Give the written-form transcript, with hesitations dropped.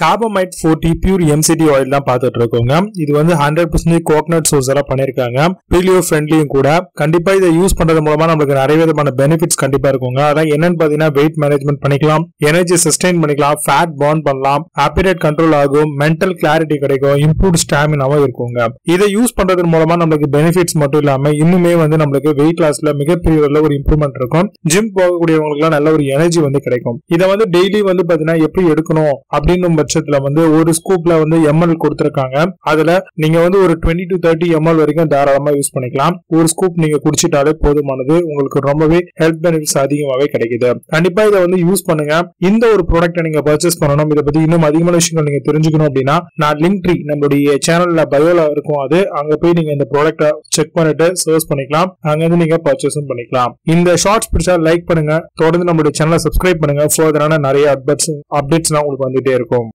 கார்பமைட் 40 pure MCT oil தான் பார்த்துட்டு இருக்கோங்க. இது வந்து 100% கோகனட் சோர்ஸ்ல பண்ணிருக்காங்க. பீலியோ ஃப்ரெண்ட்லியும் கூட. கண்டிப்பா இதை யூஸ் பண்றது மூலமா நமக்கு நிறைய விதமான பெனிஃபிட்ஸ் கண்டிப்பா இருக்குங்க. அதான் என்னன்னு பாத்தீங்கன்னா வெயிட் மேனேஜ்மெண்ட் பண்ணிக்கலாம், எனர்ஜி சஸ்டெயின் பண்ணிக்கலாம், ஃபேட் பர்ன் பண்ணலாம், ஆப்பிடைட் கண்ட்ரோல் ஆகும், மென்டல் கிளாரிட்டி கிடைக்கும், இம்ப்ரூவ்ட் ஸ்டாமினாவும் இருக்குங்க. இதை யூஸ் பண்றது மூலமா நமக்கு பெனிஃபிட்ஸ் மட்டும் இல்லாம இன்னுமே வந்து நமக்கு வெயிட் லாஸ்ல மிகப்பெரிய ஒரு இம்ப்ரூவ்மெண்ட் இருக்கும். ஜிம் போகக்கூடியவங்களுக்கு நல்ல ஒரு எனர்ஜி வந்து கிடைக்கும். இதை வந்து டெய்லி வந்து பாத்தீங்கன்னா எப்படி எடுக்கணும் அப்படின்னு பட்சத்துல வந்து ஒரு ஸ்கூப்ல வந்து ml கொடுத்திருக்காங்க. அதுல நீங்க வந்து ஒரு 20 to 30 ml வரைக்கும் தாராளமா யூஸ் பண்ணிக்கலாம். ஒரு ஸ்கூப் நீங்க குடிச்சிட்டாலே போதுமானது. உங்களுக்கு ரொம்பவே ஹெல்த் பெனிஃபிட்ஸ் அதிகமாவே கிடைக்குது. கண்டிப்பா இதை வந்து யூஸ் பண்ணுங்க. இந்த ஒரு ப்ராடக்ட்டை நீங்க பர்ச்சேஸ் பண்ணணும், இதை பத்தி இன்னும் அதிகமான விஷயங்கள் நீங்க தெரிஞ்சுக்கணும் அப்படின்னா நான் லிங்க் ட்ரீ நம்மளுடைய சேனல்ல பயோல இருக்கும், அது அங்க போய் நீங்க இந்த ப்ராடக்ட்டை செக் பண்ணிட்டு சர்ச் பண்ணிக்கலாம். அங்க இருந்து நீங்க பர்ச்சேஸும் பண்ணிக்கலாம். இந்த ஷார்ட்ஸ் பிடிச்சா லைக் பண்ணுங்க, தொடர்ந்து நம்மளுடைய சேனலை சப்ஸ்கிரைப் பண்ணுங்க. ஃபர்தரான நிறைய அப்டேட்ஸ்லாம் உங்களுக்கு வந்துட்டே இருக்கும்.